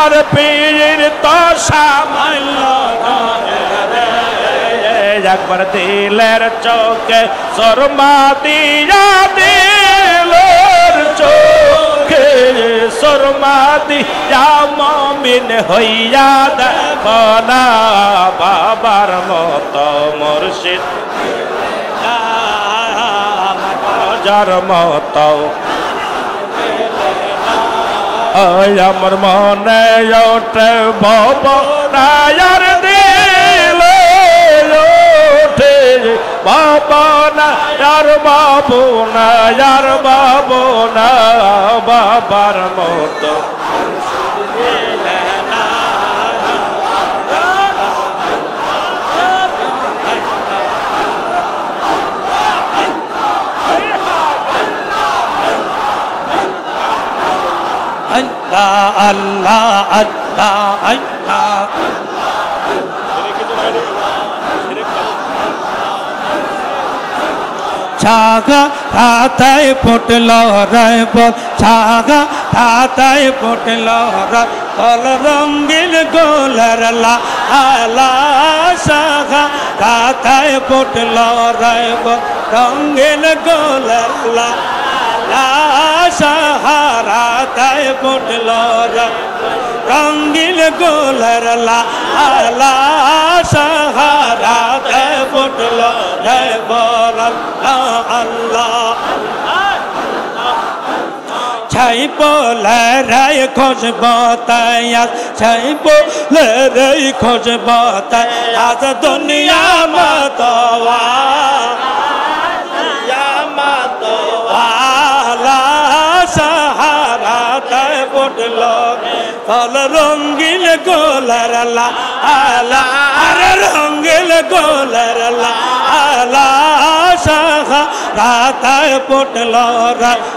আমার পীর তো সামান্য একবার দিলের চোখে সুরমা দিয়া দিলের চোখে সুরমা দিয়া মুমিন হইয়া দেখো না বাবার মতো মুর্শিদ যার মতো আমার মনে ওঠে ভাবনার দিলে ওঠে ভাবনার ভাবনার ভাবনা বাবার মতো আল্লাহ আল্লাহ আল্লাহ ছাগা রাতায় ফুটল রায়বল ছাগা রাতায় ফুটল রায়বল রঙিন গোলার লালা ছাগা রাতায় ফুটল রায়বল রঙিন গোলার লালা সাহারাতায় ফুটল রঙিন গোলার লালা সাহারাতায় ফুটল রায়বল আল্লাহ ছাই পোলে রায় খুশব তায়াজ ছাই পোলে রায় খুশব তায়াজ দুনিয়া মতওয়া সাহারাতায় ফুটল ফল রঙিন গোলার লালা আরে রঙিন গোলার লালা সাহারাতায় ফুটল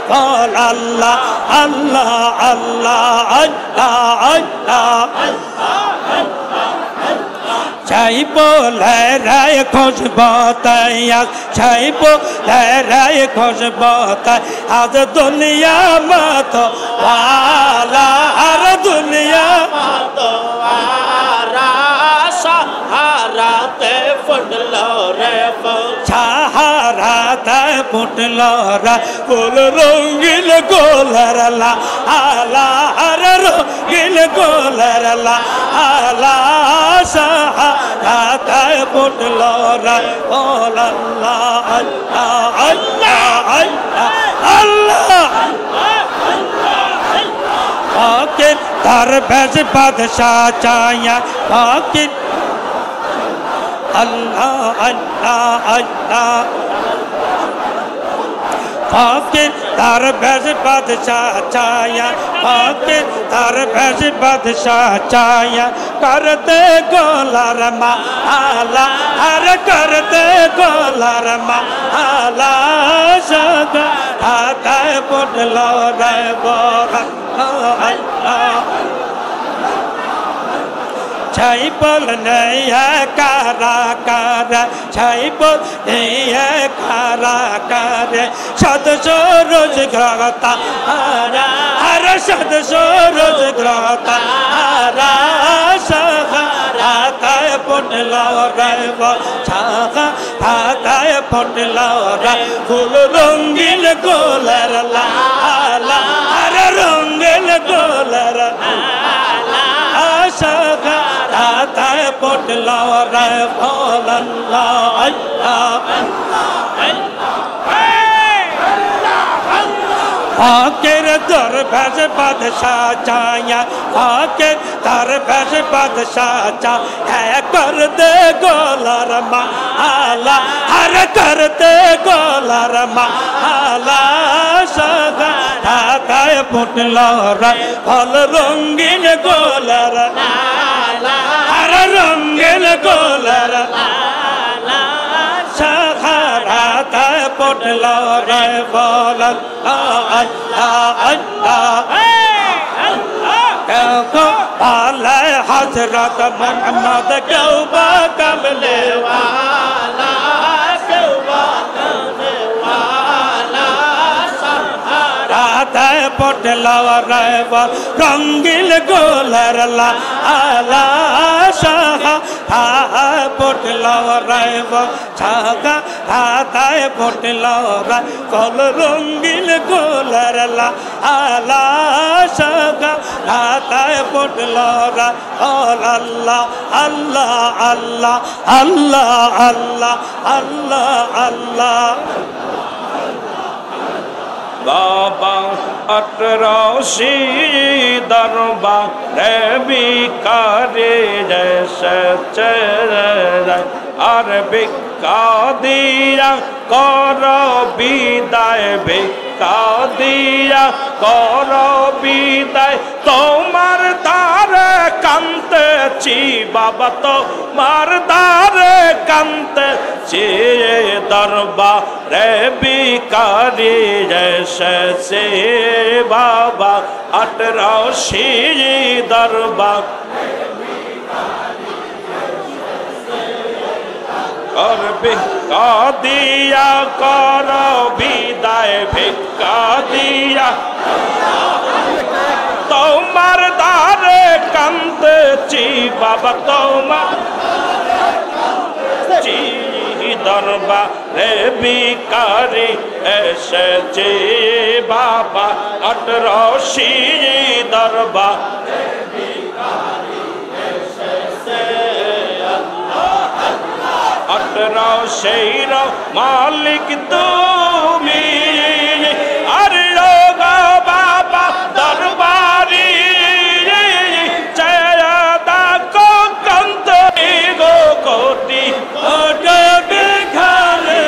ফল আল্লাহ আল্লাহ আল্লাহ আল্লাহ আল্লাহ ছাই পোলে রায় খুশব তায়াজ ছাই পোলে রায় খুশব তায়াজ দুনিয়া মতওয়ালা আর দুনিয়া মতওয়ালা সাহারাতে ফুটল রে সাহারাতে ফুটল রে ফুল রঙিন গোলার লালা আর রঙিন গোলার লালা সাহারাতায় ফুটল রায়বল আল্লাহ আল্লাহ আল্লাহ আল্লাহ ফকির দরবেশ বাদশাহ চায়া ফকির আল্লাহ আল্লাহ আল্লাহ ফকির দরবেশ বাদশাহ চায়া ফকির দরবেশ বাদশাহ চায়া করতে গোলার মালা হর করতে গোলার মালা সাহারাতায় ফুটল রায়বল আল্লাহ ছাই পোল নেই কারা কারা ছাই পোল নেই কারা কারে সদস্য রোজ গ্রহতা হর সদস্য রোজ গ্রহতা সাহারাতায় ফুটল রায়বল সাহারাতায় ফুটল ফুল রঙিন গোলার লালা হর রঙিন গোলার সাহারাতায় ফুটল রায়বল আল্লাহ আল্লাহ ফকির দরবেশ বাদশাহ চায়া ফকির দরবেশ বাদশাহ চায়া কর দে গোলার মালা হর কর দে গোলার মালা সাহারাতায় ফুটল রায়বল রঙিন গোলার লালা হর রঙিন গোলার লালা সাহারাতায় ফুটল রায়বল আল্লাহ আল্লাহ পালে হযরত মুহাম্মদ কওবা কমলে ওয়ালা কওবা কমলে ওয়ালা সাহারাতায় পটলা রে রঙ্গিল গোলার লালা শাহ পটলা রে ছাগা হাতায় পটলা রে ফল রঙ্গিল গোলার লালা শাহ হাতায় পটলা রে আল্লাহ আল্লাহ আল্লাহ আল্লাহ আল্লাহ আল্লাহ আল্লাহ বাবা আটরাশি দরবারে ভিখারি এসেছে আর ভিক্ষা দিয়া কর বিদায় ভিক্ষা দিয়া কর বিদায় তোমার দ্বারে কাঁদতেছি বাবা তোমার দ্বারে কাঁদতেছি দরবারে ভিখারি এসেছে বাবা আটরাশি দরবার और भिक्का दिया करो विदाय भिक्का दिया তোমার দ্বারে কাঁদছি বাবা তোমার দরবারে ভিখারি এসেছে বাবা আটরাশি দরবার আটরাশির মালিক তুমি আর বাবা দরবারি চায়দা কো কান্ত গো কোটি ভিখারি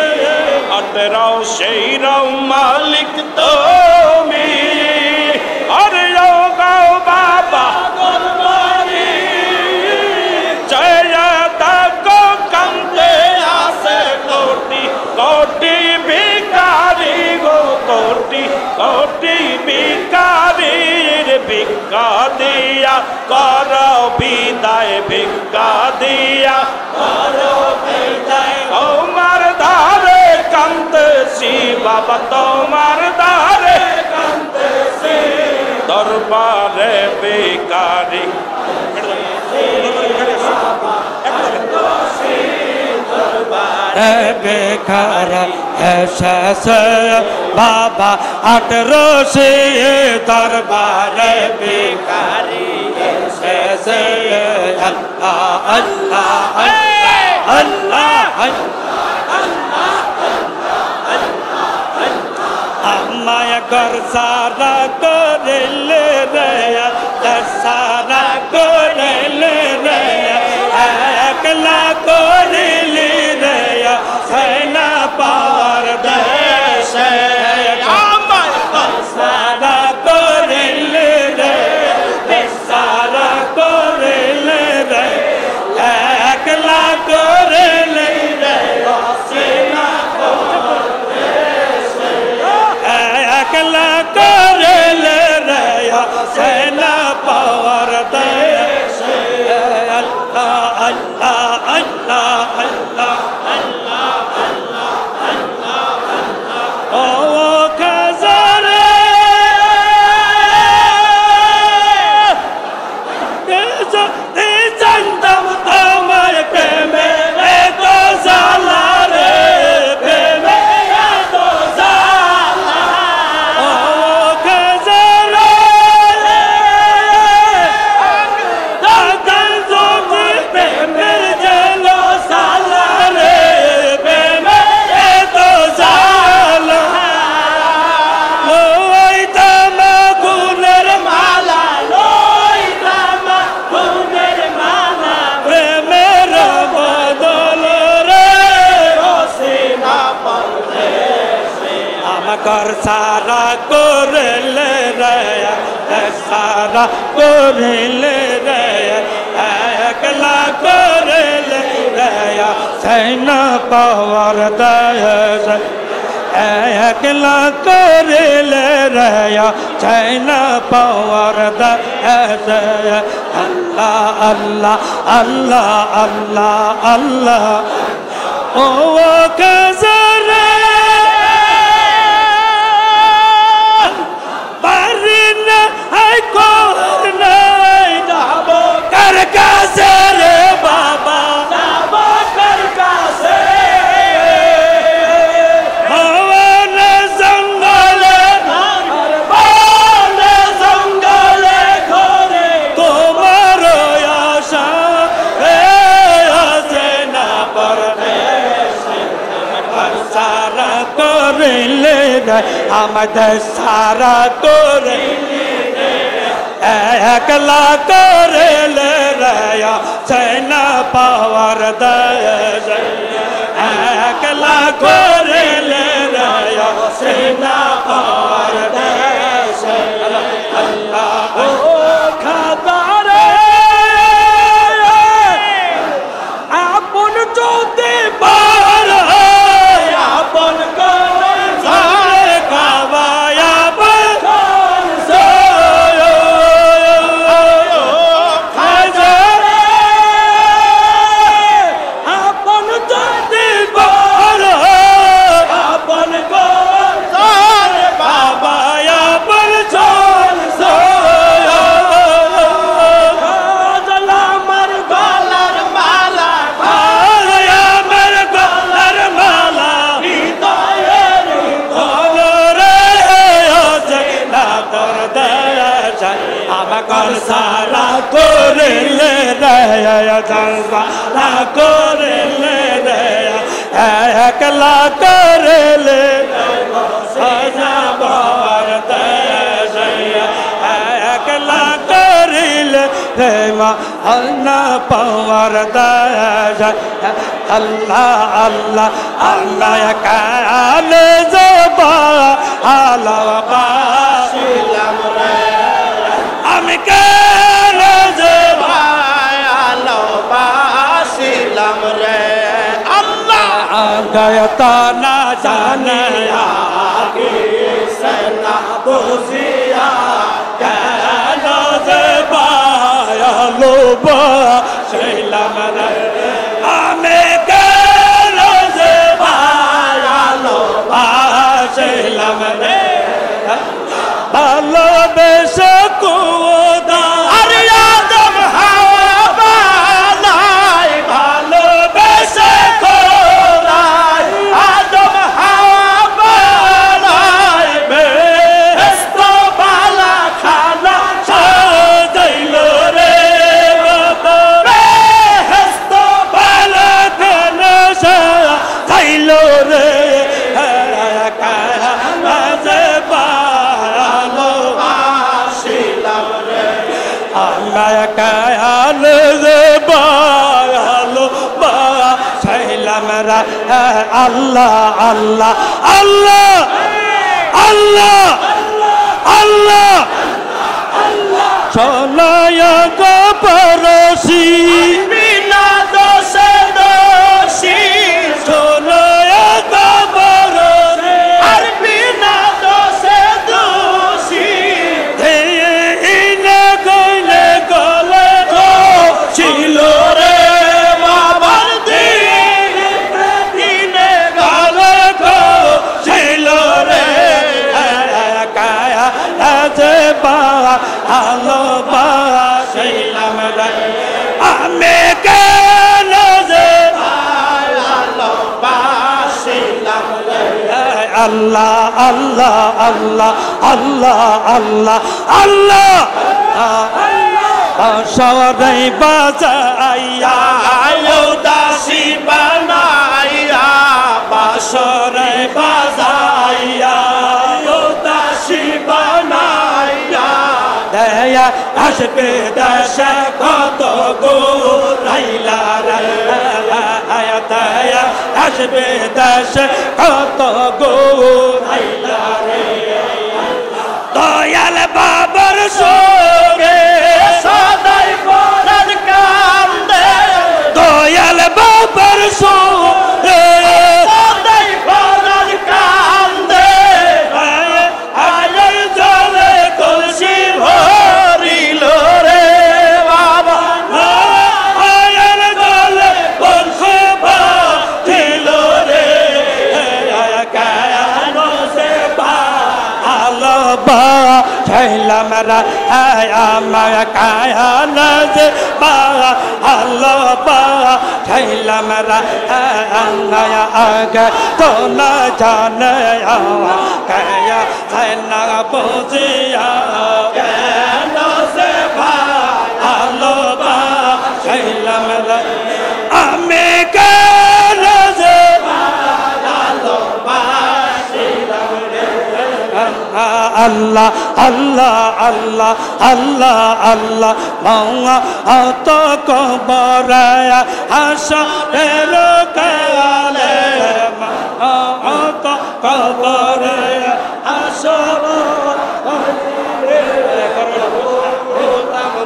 আটরাশির মালিক তুমি আর বাবা দরবারি চায়দা কো কান্তে আসে কোটি কোটি ভিখারি গো কোটি কোটি ভিখারির ভিক্ষা দিয়া কর বিদায় ভিক্ষা দিয়া কর বিদায় তোমার ধারে কাঁদতেছি বাবা তোমার ধারে কাঁদতেছি দরবারে ভিখারি বেকারা এসেছে বাবা আটরাশি দরবারে ভিখারি এসেছে আল্লাহ আল্লাহ আল্লাহ আমায় ঘর সারা করিলে রে সারা করিলে রে একলা করিলি রে সেনা পাওয়ার দেশে আমায় সারা করিলে রে সারা করিলে রে একলা করিলি রে সেনা পাওয়ার দেশে একলা করিলে রে সেনা পাওয়ার দেশে আল্লাহ আল্লাহ আল্লাহ আল্লাহ कर सारा कोरले रे सारा कोरले रे एकला कोरले रे सैना पावर दयस एकला कोरले रे सैना पावर दयस अल्लाह अल्लाह अल्लाह अल्लाह अल्लाह ओ कज़रा আমাদের সারা করে একলা করে লেয়া সেনা পাওয়ার দেশ একলা করে লেয়া সেনা পাওয়ার দেশ আল্লাহ খাদারে আপন যদি পার আপন কোন সারে কাবায়া সারা করে লে সারা করে লে একলা করে লে বাবার একলা করিলে মা আল্লাহ পাওয়ার দাস আল্লাহ আল্লাহ আল্লাহ কালে জবা আল্লাহ বাসিলাম রে আমি কেন যে ভালো বাসিলাম রে আল্লাহ গয়তা না জানে আগে সেনা বুঝিয়া কেন যে ভালো বাসিলাম রে আমি কেন যে ভালো বাসিলাম রে ভালোবেসে কোদা আরে আদম হাওয়া বানাই ভালোবেসে কোদা আদম হাওয়া বানাই বেহেশত বালা খানা সাজাইল রে বাবা বেহেশত বালা খানা সাজাইল রে কায়াল যে বায়ালো বা সাইলাম রা আল্লাহ আল্লাহ আল্লাহ আল্লাহ আল্লাহ চলায়া গো পরশি বিনা দোষে দোষী চলায়া গো পরশি আর বিনা দোষে দোষী ছিল রে বাবার দিনে গালে ছিল রে কায়া যে ভালো বাসিলাম রে আমি কেন যে ভালো বাসিলাম রে আল্লাহ আল্লাহ আল্লাহ আল্লাহ আল্লাহ আল্লাহ সরাই বাজাইয়া দাসী বানাইয়া বাসরাই বাজাইয়া দাসী বানাইয়া দেয়া আসবে দেশে কত গোরাইলা দেয়া আসবে দেশে কত গোরাইলা রে দয়াল বাবার সঙ্গে সদাই পরার কান্দে দয়াল বাবার সঙ্গে সদাই পরার কান্দে আয়ের জলে কলসি ভরিল রে বাবা আয়ের জলে কলসি ভরিল রে কেন সে ভালো ছেলাম রা আমার কায়াল যে ভালো ছেলাম রা আগে তো না জানে কায়া না বুঝিয়া কেন সে ভালো ছেলাম রা আমি কেন যে ভালো বাসিলাম রে আল্লাহ আল্লাহ আল্লাহ আল্লাহ আল্লাহ মাওয়া আত কবরায়া হাসরের কালে আত কবরায়া হাসরের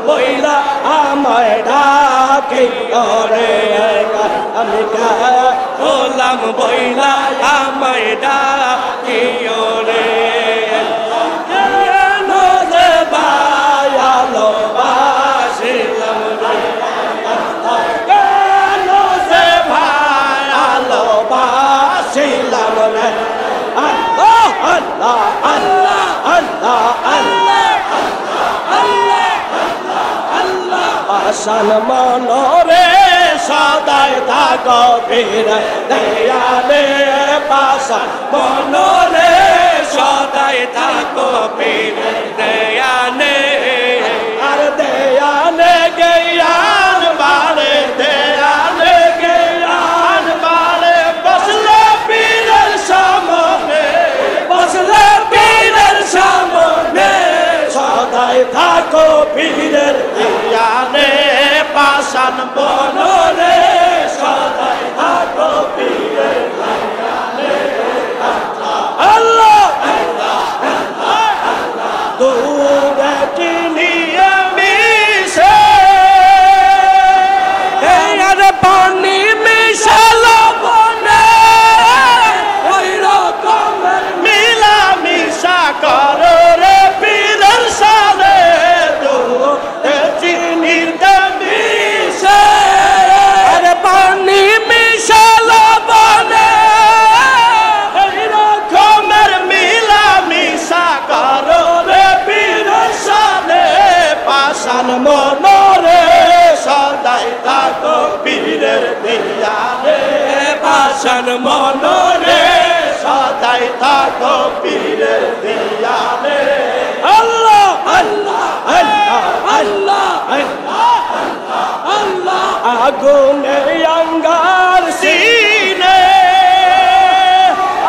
বইলা আমায় ডাকে ওরে আমি গোলাম বইলা আমায় ডাকে ওরে কেন যে ভালো বাসিলাম রে কেন যে ভালো বাসিলাম রে আল্লাহ আল্লাহ আল্লাহ আল্লাহ আল্লাহ আসান মনোরে সদাই থাকো পীর দয়ালে পাশান মনোরে সদাই থাকো পীর দয়ালে আর দয়ালে জ্ঞান বাড়ে দয়ালে জ্ঞান বাড়ে বসলে পীরের সামনে বসলে পীরের সামনে সদাই থাকো পীরের দয়ালে পাশান মনোরে সদাই থাকো পীরের দয়ালে আল্লাহ দূরে চিনিয়ে মিশে আর পানি মিশালো বনে ওই রকমের মিলা মিশা করো রে পীরের সাথে দূরে চিনিয়ে মিশে আর পানি মিশালো বনে ওই রকমের মিলা মিশা করো রে পীরের সাথে পাশান মনোরে সদাই থাকো পীরের দিয়ালে পাশান মনোরে সদাই থাকো পীরের দিয়ালে আল্লাহ আল্লাহ আল্লাহ আল্লাহ আল্লাহ আল্লাহ আগুনে অঙ্গার সিনে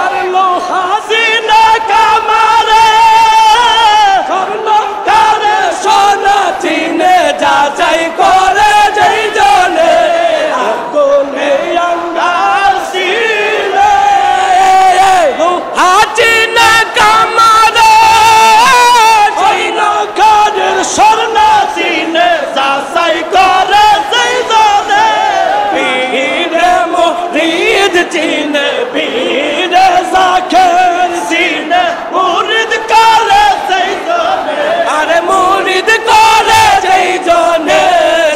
আর লোহা সিনে কামারে স্বর্ণ কারে সোনা চিনে যাচাই করে যেই জনে আগুনে অঙ্গার সিনে লোহা চিনে কামারে স্বর্ণ কারের স্বর্ণ চিনে যাচাই করে যেই জনে পীরে মুরিদ চিনে পীরে জাকের চিনে মুরিদ করে যেই জনে আরে মুরিদ করে যেই জনে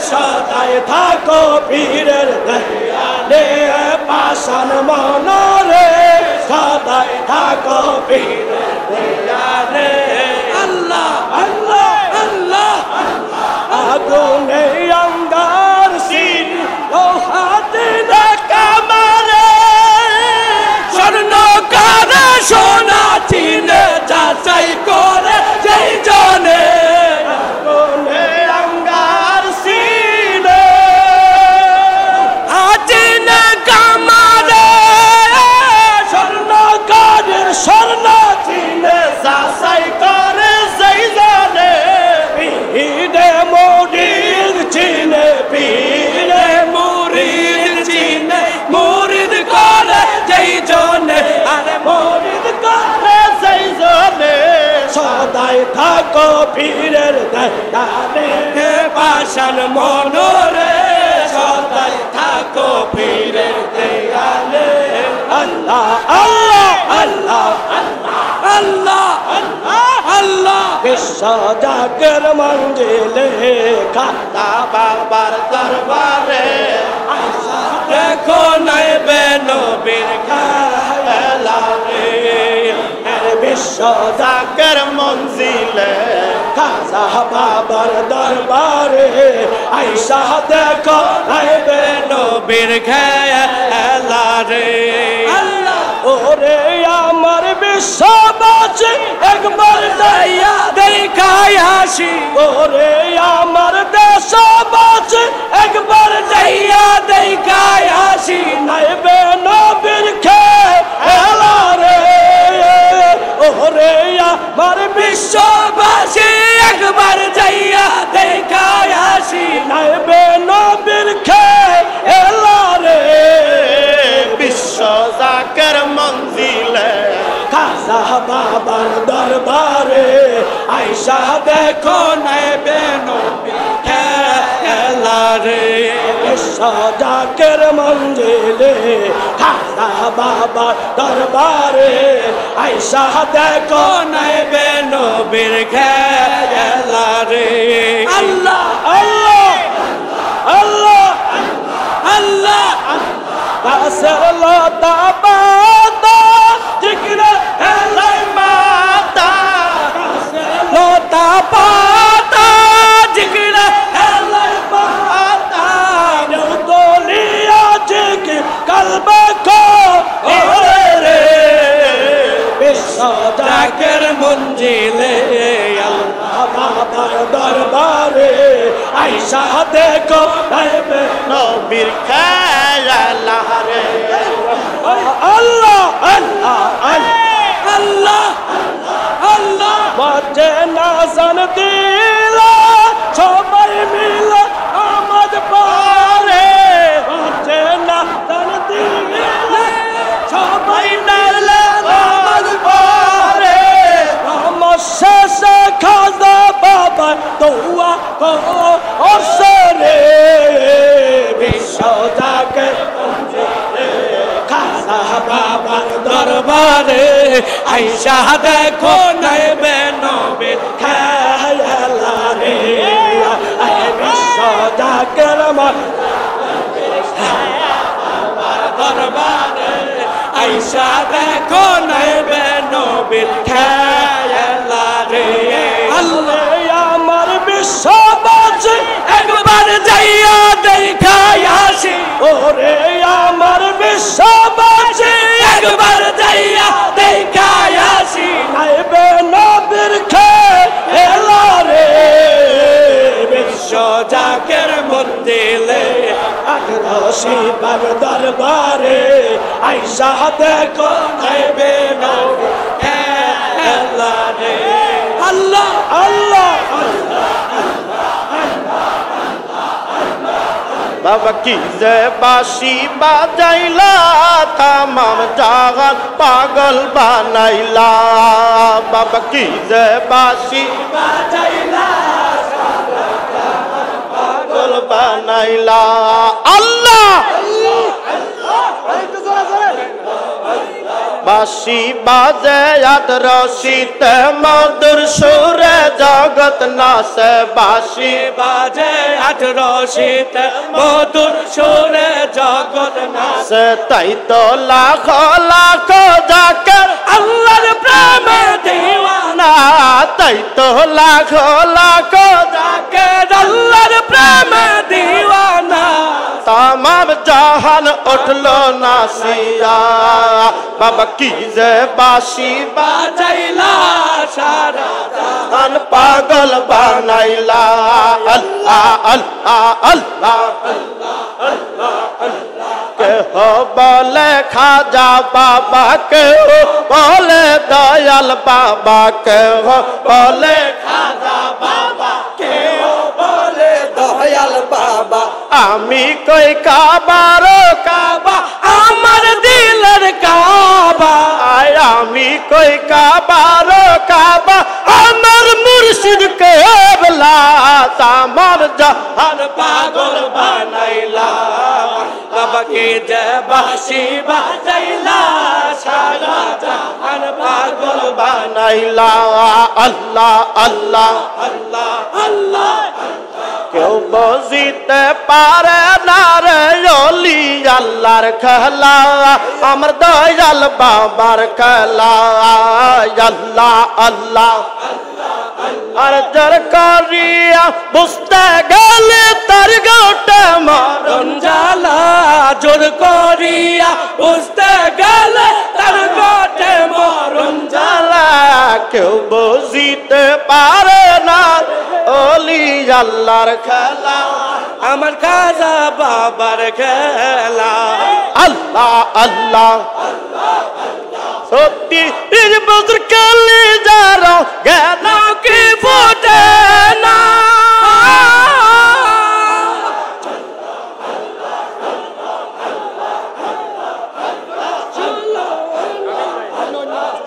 সদাই থাকো পীরের দয়ালে পাশান মনোরে সদাই থাকো পীরের দয়ালে আল্লাহ আল্লাহ আল্লাহ আগুনে অঙ্গার সিন লোহা দিনে কামারে স্বর্ণ কারে সোনা চিনে যাচাই করে যেই জনে আগুনে অঙ্গার সিনে আজিনে কামারে স্বর্ণ কারের স্বর্ণ চিনে যাচাই করে যেই জনে পীরে মুরিদ চিনে পীরে মুরিদ চিনে মুরিদ করে যেই জনে আরে মুরিদ করে যেই জনে সদাই থাকো পীরের দয়ালে পাশান মনোরে সদাই থাকো পীরের দয়ালে আল্লাহ আল্লাহ আল্লাহ আল্লাহ আল্লাহ আল্লাহ বিশ্ব জাগের মঞ্জিলে খাতা বাবার দরবারে দেখো নাই বেনবীর খেলা রে বিশ্ব জাগের মঞ্জিলে খাতা বাবার দরবারে আইসা দেখো নাই বেনবীর খেলা রে আল্লাহ ওরে আমার বিশ্ববাসী একবার দয়া দেখায় হাসি ওরে আমার দেশবাসী একবার দয়া দেখায় হাসি নাইবে নবীর খেলা রে ওরে আমার বিশ্ববাসী একবার যাইয়া দেখায় আসি নাইবে নবীর খেলা রে বিশ্ব জাকের মঞ্জিলে খাজা বাবার দরবারে আইসা দেখো নাইবে নবীর খেলা রে বিশ্ব জাকের মঞ্জিলে খাজা বাবার দরবারে আইসা দেখো নাইবে নবীর খেলা রে আল্লাহ আল্লাহ আল্লাহ আল্লাহ কাসর লতা পাতা জিগরে হেলাই মাতা লতা পাতা জিগরে হেলাই মাতা নদলিয়া জিগর কলবে কো ওরে রে বিশ্ব জাকের মঞ্জিলে আল্লাহ বাবার দরবারে আইসা দেখো নাইবে নবীর খেলা রে আল্লাহ আল্লাহ আল্লাহ আল্লাহ বাজে নাজান দিলা সবাই মিলে আমাদ পারে বাজে নাজান দিলা সবাই মিলে আমাদ পারে আমার শেষে খাজা বাবা দোয়া করো ওসরে বিশ্ব জাকে খাজা বাবার দরবারে আইসা দেখো নাইবে নবীর খেলা রে বিশ্ব জাকের দরবারে আইসা দেখো নাইবে নবীর খেলা রে আল্লাহ আমার বিশ্ববাসী একবার যাইয়া দেখায় আসি ওরে আমার বিশ্ববাসী একবার যাইয়া দেখায় আসি নাইবে নবীর খেলা রে বিশ্ব জাকের মঞ্জিলে আগ্রসী বার দরবারে আইসা দেখো নাইবে নবীর খেলা রে আল্লাহ আল্লাহ বাবা কি যে বাঁশি বাজাইলা তামাম জাগান পাগল বানাইলা বাবা কি যে বাঁশি বাজাইলা পাগল বানাইলা আল্লাহ বাঁশি বাজে আট রশিতে মধুর সুরে জগৎ নাচে বাঁশি বাজে আট রশিতে মধুর সুরে জগৎ নাচে তাই তো লাখ লাখ জাকের আল্লাহর প্রেমে দিওয়ানা তাই তো লাখ লাখ জাকের আল্লাহর প্রেমে দিওয়ানা তামাম জাহান উঠলো নাসিয়া বাবা কি যে বাঁশি বাজাইলা সারা জাহান পাগল বানাইলা আল্লাহ আল্লাহ আল্লাহ কেহ বলে খাজা বাবা কেহ বলে দয়াল বাবা কেহ বলে খাজা বাবা কেউ বলে দয়াল বাবা আমি কই কাবারো কাবা আমার দিলের কাবা আমি কই কাবারো কাবা আমার মুর্শিদ কেবলা তামাম জাহান পাগল বানাইলা বাবাকে যে বাঁশি বাজাইলা সারা জাহান পাগল বানাইলা আল্লাহ আল্লাহ আল্লাহ আল্লাহ কেউ বুঝিতে পারে না রে ওলি আল্লাহর খেলা আমার দয়াল বাবার খেলা আল্লাহ আল্লাহ আর জর করিয়া বুঝতে গেলে তার গোটে মরণ জ্বালা জোর করিয়া বুঝতে গেলে তার গোটে মরণ জ্বালা কেউ বুঝিতে পারে না ওলি আল্লাহর খেলা আমার খাজা বাবার খেলা আল্লাহ আল্লাহ সত্যি বছর কালে যারা গেল কি ফোটে না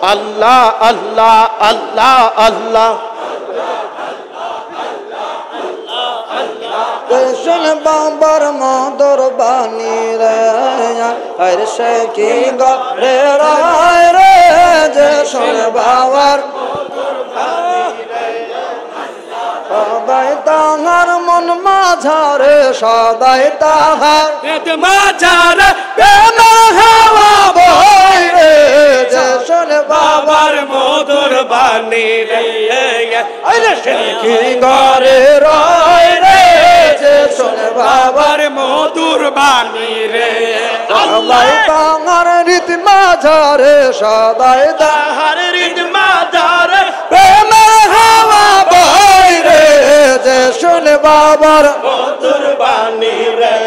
আল্লাহ আল্লাহ আল্লাহ আল্লাহ কৃষ্ণ বাবার মধুর বাণী রে হর সে কি গে রায় রে যে শোন বাবার সদাই তাহার মন মাঝারে সদাই তাহার মাঝার প্রেম হাওয়া বয় রে যে শোন বাবার মধুর বাণী রে কি গরে রায় রে যে শোন বাবার মধুর বাণী রে সদাই তাহার রীতি মাঝারে সদাই তাহার হৃদ মাঝার প্রেম হাওয়া বয় রে যে শোন বাবার মধুর বাণী রে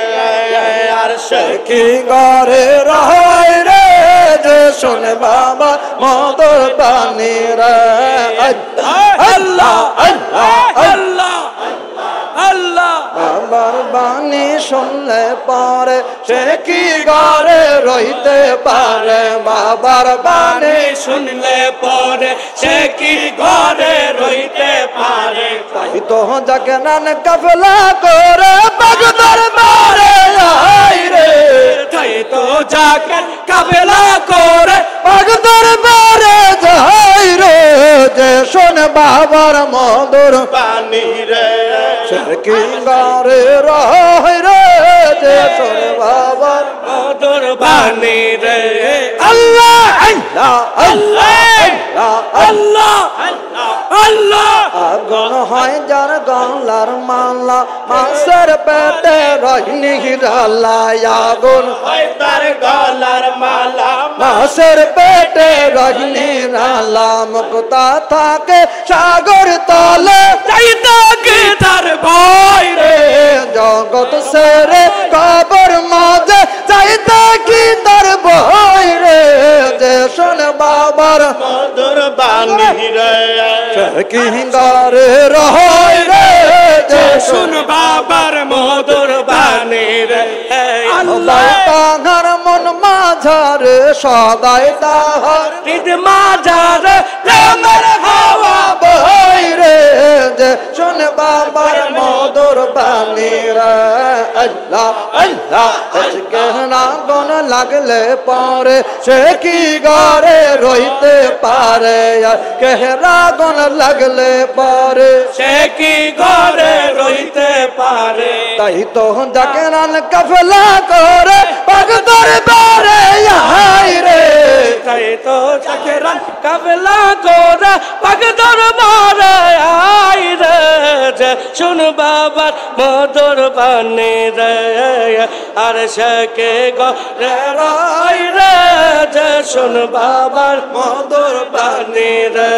আর সে কি গরে রায় রে যে শোন বাবা মধুর বাণী রে আল্লাহ আল্লাহ আল্লাহ আল্লাহ বাবার বাণী শুনলে পরে সে কি গরে রইতে পারে বাবার বাণী শুনলে পরে সে কি ঘরে রইতে পারে তাই তো যাকে নান কাফলা করে বাগদার মারে আই রে তাই তো যাকে কাফেলা করে বাগদার মারে যাই রে যে শোন বাবার মধুর বাণী রে সে কি গারে রয় রে যে শোন বাবার মধুর বাণী রে আল্লাহ আল্লাহ আল্লাহ আল্লাহ আল্লাহ আল্লাহ আগুন হয় যার গলার মালা মাসের পেটে রজনী রালা আগুন হয় তার গলার মালা মাসের পেটে রজনী রালা মুক্তা থাকে সাগর তলে চাইতা কি তার ভয় রে জগৎ সেরে কবর মাঝে চাইতে কি তার ভয় রে যে শোন বাবার মধুর বাণী রে কি গারে রয় রে যে শুন বাবার মধুর বাণী রে সদাই তাহার মন মাঝারে সদাই তাহার হৃদ মাঝার প্রেমের হাওয়া বয় রে যে শোন বাবার মধুর বাণী রে আল্লাহ আল্লাহ আজকে না গন লাগলে পরে সে কি গারে রইতে পারে কেহরা গন লাগলে পরে সে কি ঘরে রইতে পারে তাই তো যাকে নান কাফলা করে পাগদর বারে হাই রে তাই তো চাকেরান কাফেলা করে পাগদর মারে আই রে যে শুন বাবার মধুর বাণী রে আর সে কে ঘরে রই রে যে শুন বাবার মধুর বাণী রে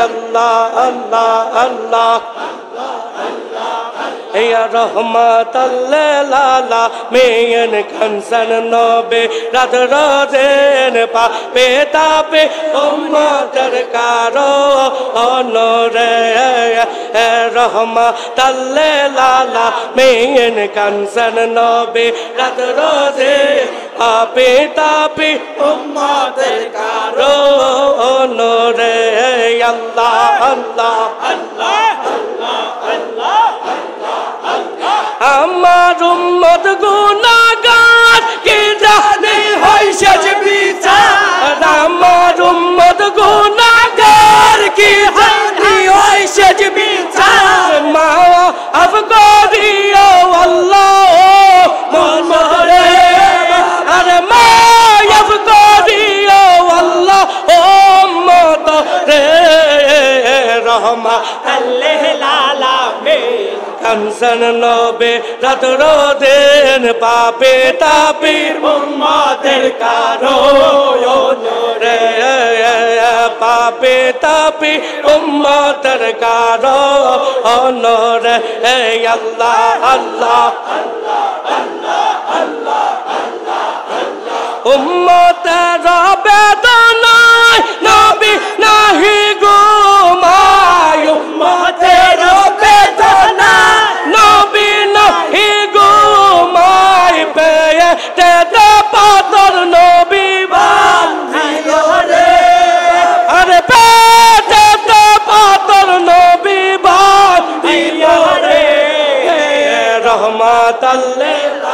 আল্লাহ আল্লাহ আল্লাহ Ya rahmat Allah meyen kansan nobe rad roden pa petape ummatar karo onore rahmat Allah meyen kansan nobe rad roden pa petape ummatar karo onore Allah Allah Allah আমার উম্মত গুনাহগার কি জানে হয় শেষ বিচার আমার উম্মত গুনাহগার কি জানে হয় শেষ বিচার মাফ করিও আল্লাহ মোরে আরে মাফ করিও আল্লাহ উম্মত রে রহমত লিল আলামিন কানসন নবে রাত রোদেন পাপে তাপির উম্মতের কারো রে পাপে তাপি উম্মতের কারো রে আল্লাহ আল্লাহ উম্মতের বেদনা রহমাতাল লিল